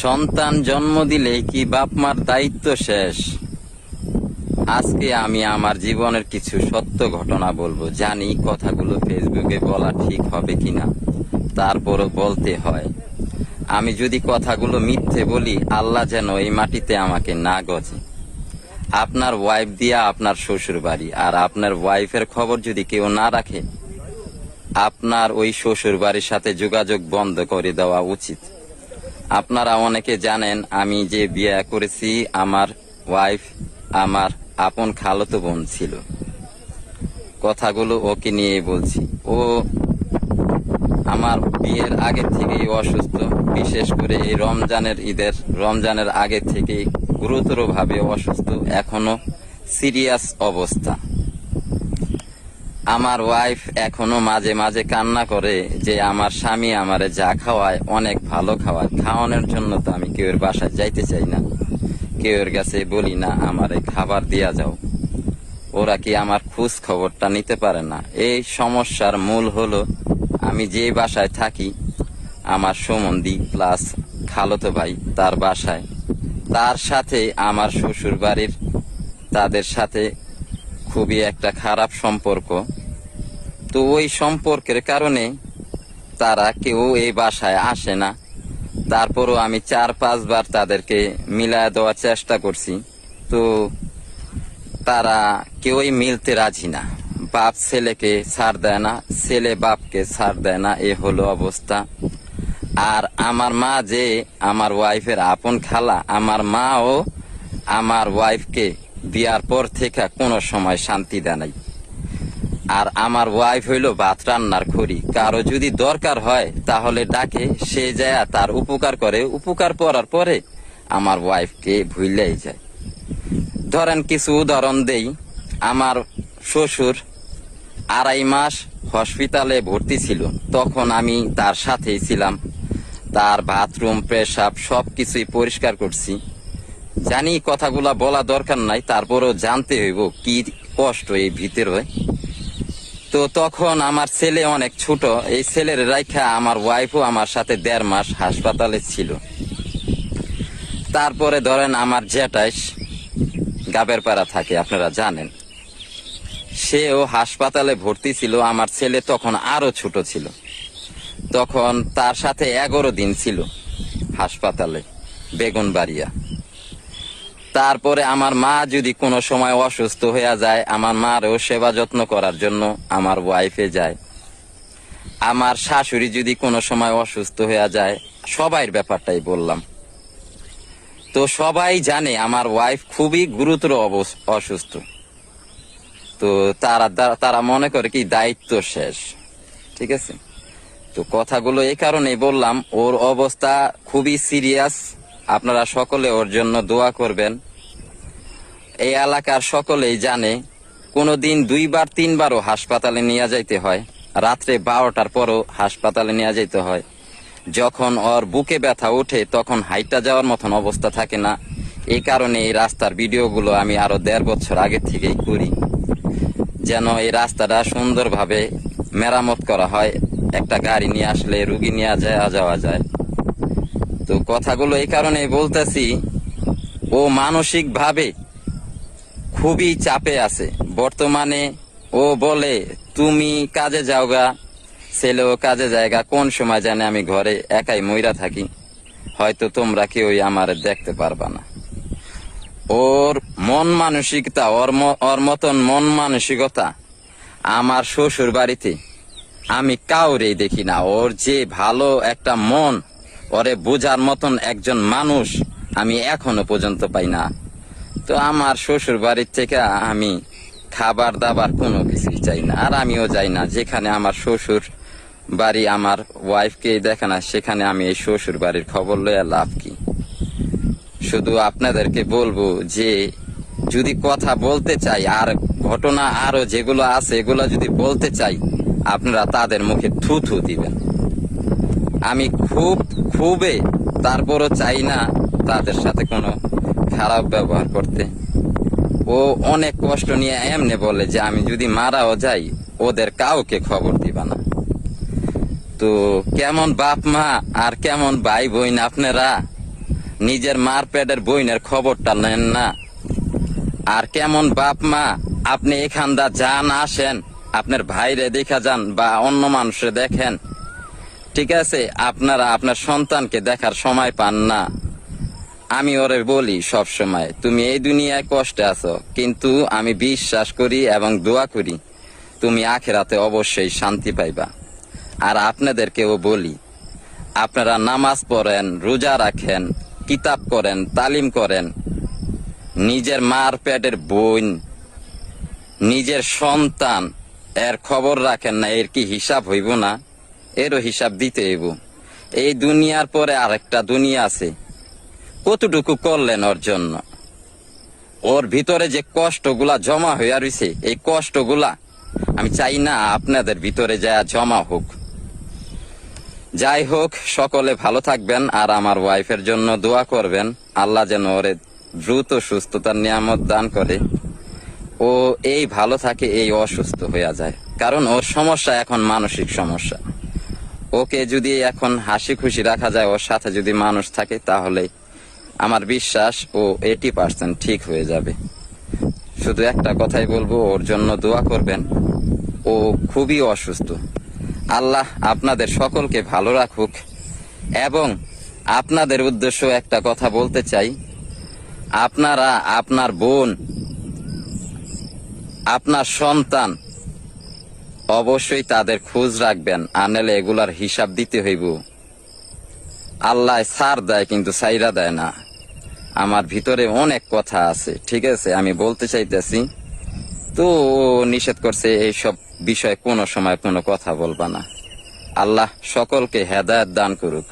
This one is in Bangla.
সন্তান জন্ম দিলে কি বাপ মার দায়িত্ব শেষ? আজকে আমি আমার জীবনের কিছু সত্য ঘটনা বলবো। জানি কথাগুলো ফেসবুকে বলা ঠিক হবে কিনা, তারপরও বলতে হয়। আমি যদি কথাগুলো মিথ্যে বলি, আল্লাহ যেন এই মাটিতে আমাকে না গজে। আপনার ওয়াইফ দিয়া আপনার শ্বশুর বাড়ি, আর আপনার ওয়াইফের খবর যদি কেউ না রাখে, আপনার ওই শ্বশুর বাড়ির সাথে যোগাযোগ বন্ধ করে দেওয়া উচিত। আপনারা অনেকে জানেন, আমি যে বিয়ে করেছি, আমার ওয়াইফ আমার আপন খালাতো বোন ছিল। কথাগুলো ওকে নিয়ে বলছি। ও আমার বিয়ের আগে থেকেই অসুস্থ, বিশেষ করে এই রমজানের আগে থেকেই গুরুতরভাবে অসুস্থ, এখনো সিরিয়াস অবস্থা। আমার ওয়াইফ এখনো মাঝে মাঝে কান্না করে যে আমার স্বামী আমারে যা খাওয়ায় অনেক ভালো খাওয়ায়। খাওয়ানোর জন্য তো আমি কেউর বাসায় যাইতে চাই না, কেউর কাছে বলি না আমারে খাবার দিয়া যাও। ওরা কি আমার খোঁজ খবরটা নিতে পারে না। এই সমস্যার মূল হলো, আমি যে বাসায় থাকি, আমার সম্বন্ধী প্লাস খালাতো ভাই তার বাসায়, তার সাথে আমার শ্বশুর বাড়ির তাদের সাথে খুবই একটা খারাপ সম্পর্ক। তো ওই সম্পর্কের কারণে তারা কেউ এই বাসায় আসে না। তারপরও আমি 4-5 বার তাদেরকে মিলায় দেওয়ার চেষ্টা করছি, তো তারা কেউই মিলতে রাজি না। বাপ ছেলেকে ছাড় দেয় না, ছেলে বাপকে ছাড় দেয় না, এ হলো অবস্থা। আর আমার মা যে আমার ওয়াইফের আপন খালা, আমার মাও আমার ওয়াইফকে বিয়ার পর থেকে কোনো সময় শান্তি দেয় নাই। আর আমার ওয়াইফ হইল ভাত রান্নার খড়ি। কারো যদি দরকার হয় তাহলে ডাকে, সে যায় তার উপকার করে। উপকার করার পরে আমার ওয়াইফকে ভুলেই যায়। ধরেন কিছু উদাহরণ দেই। আমার শ্বশুর 2.5 মাস হসপিটালে ভর্তি ছিল, তখন আমি তার সাথেই ছিলাম। তার বাথরুম, পেশাব সবকিছুই পরিষ্কার করছি। জানি কথাগুলা বলা দরকার নাই, তারপরও জানতে হইব কি কষ্ট এই ভিতরে। তো তখন আমার ছেলে অনেক ছোট, এই ছেলের রাইখা আমার ওয়াইফও আমার সাথে 1.5 মাস হাসপাতালে ছিল। তারপরে ধরেন আমার জ্যাঠাইশ গাবেরপাড়া থাকে, আপনারা জানেন, সেও হাসপাতালে ভর্তি ছিল। আমার ছেলে তখন আরো ছোট ছিল, তখন তার সাথে 11 দিন ছিল হাসপাতালে, বেগুনবাড়িয়া। তারপরে আমার মা যদি কোনো সময় অসুস্থ হয়ে যায়, আমার মারও সেবা যত্ন করার জন্য আমার ওয়াইফে যায়। আমার শাশুড়ি যদি কোনো সময় অসুস্থ হয়ে যায়, সবাইয়ের ব্যাপারটাই বললাম। তো সবাই জানে আমার ওয়াইফ খুবই গুরুতর অসুস্থ। তো তারা মনে করে কি দায়িত্ব শেষ, ঠিক আছে। তো কথাগুলো এই কারণেই বললাম, ওর অবস্থা খুবই সিরিয়াস। আপনারা সকলে ওর জন্য দোয়া করবেন। এই এলাকার সকলেই জানে, কোনোদিন 2-3 বারও হাসপাতালে নিয়ে যাইতে হয়। রাত্রে 12টার পরও হাসপাতালে নিয়ে যাইতে হয়। যখন ওর বুকে ব্যথা ওঠে, তখন হাইটা যাওয়ার মতন অবস্থা থাকে না। এই কারণে এই রাস্তার ভিডিওগুলো আমি আরো 1.5 বছর আগে থেকেই করি, যেন এই রাস্তাটা সুন্দরভাবে মেরামত করা হয়, একটা গাড়ি নিয়ে আসলে রুগী নিয়ে যাওয়া যায়। তো কথাগুলো এই কারণে বলতেছি, ও মানসিক ভাবে খুবই চাপে আছে বর্তমানে। ও বলে, তুমি কাজে যাওগা, ছেলেও কাজে যায়গা, কোন সময় জানে আমি ঘরে একাই মইরা থাকি, হয়তো তোমরা কেউই আমার দেখতে পারবা না। ওর মন মানসিকতা, ওর মতন মন মানসিকতা আমার শ্বশুর বাড়িতে আমি কাউরেই দেখি না। ওর যে ভালো একটা মন, ওরে বোঝার মতন একজন মানুষ আমি এখনো পর্যন্ত পাই না। তো আমার শ্বশুর বাড়ির থেকে আমি খাবার দাবার কোনো কিছুই চাই না, আর আমিও যাই না। যেখানে আমার শ্বশুর বাড়ি আমার ওয়াইফকে দেখে না, সেখানে আমি এই শ্বশুর বাড়ির খবর লইয়া লাভ কি? শুধু আপনাদেরকে বলবো যে যদি কথা বলতে চাই, আর ঘটনা আরো যেগুলো আছে এগুলো যদি বলতে চাই, আপনারা তাদের মুখে থু থু দিবেন। আমি খুবই তারপরও চাই না তাদের সাথে কোনো খারাপ ব্যবহার করতে। ও অনেক কষ্ট নিয়ে এমনি বলে যে আমি যদি মারাও যাই, ওদের কাউকে খবর দিবা না। তো কেমন বাপ মা আর কেমন ভাই বোন আপনারা, নিজের মার পেটের বইনের খবরটা নেন না। আর কেমন বাপ মা, আপনি এখানটা যান আসেন, আপনার ভাইরে দেখা যান বা অন্য মানুষে দেখেন, ঠিক আছে, আপনারা আপনার সন্তানকে দেখার সময় পান না। আমি ওরে বলি সব সময়, তুমি এই দুনিয়ায় কষ্টে আছো, কিন্তু আমি বিশ্বাস করি এবং দোয়া করি তুমি আখিরাতে অবশ্যই শান্তি পাইবা। আর আপনাদেরকেও বলি, আপনারা নামাজ পড়েন, রোজা রাখেন, কিতাব করেন, তালিম করেন, নিজের মার পেটের বোন, নিজের সন্তান, এর খবর রাখেন না, এর কি হিসাব হইব না? এরও হিসাব দিতে হইব। এই দুনিয়ার পরে আরেকটা দুনিয়া আছে। কতটুকু করলেন ওর জন্য? ওর ভিতরে যে কষ্টগুলা জমা হইয়া রয়েছে, এই কষ্টগুলা আমি চাই না আপনাদের ভিতরে যা জমা হোক। যাই হোক, সকলে ভালো থাকবেন আর আমার ওয়াইফের জন্য দোয়া করবেন, আল্লাহ যেন ওরে দ্রুত সুস্থতার নিয়ামত দান করে, ও এই ভালো থাকে, এই অসুস্থ হইয়া যায়। কারণ ওর সমস্যা এখন মানসিক সমস্যা। ওকে যদি এখন হাসি খুশি রাখা যায়, ওর সাথে যদি মানুষ থাকে, তাহলে আমার বিশ্বাস ও 80% ঠিক হয়ে যাবে। শুধু একটা কথাই বলবো, ওর জন্য দোয়া করবেন, ও খুবই অসুস্থ। আল্লাহ আপনাদের সকলকে ভালো রাখুক। এবং আপনাদের উদ্দেশ্য একটা কথা বলতে চাই, আপনারা আপনার বোন, আপনার সন্তান, অবশ্যই তাদের খোঁজ রাখবেন, আনলে এগুলার হিসাব দিতে হইব। আল্লাহ ছাড় দেয় কিন্তু ছাইরা দেয় না। আমার ভিতরে অনেক কথা আছে, ঠিক আছে, আমি বলতে চাইতেছি, তো ও নিষেধ করছে এইসব বিষয়ে কোনো সময় কোনো কথা বলবা না। আল্লাহ সকলকে হেদায়েত দান করুক।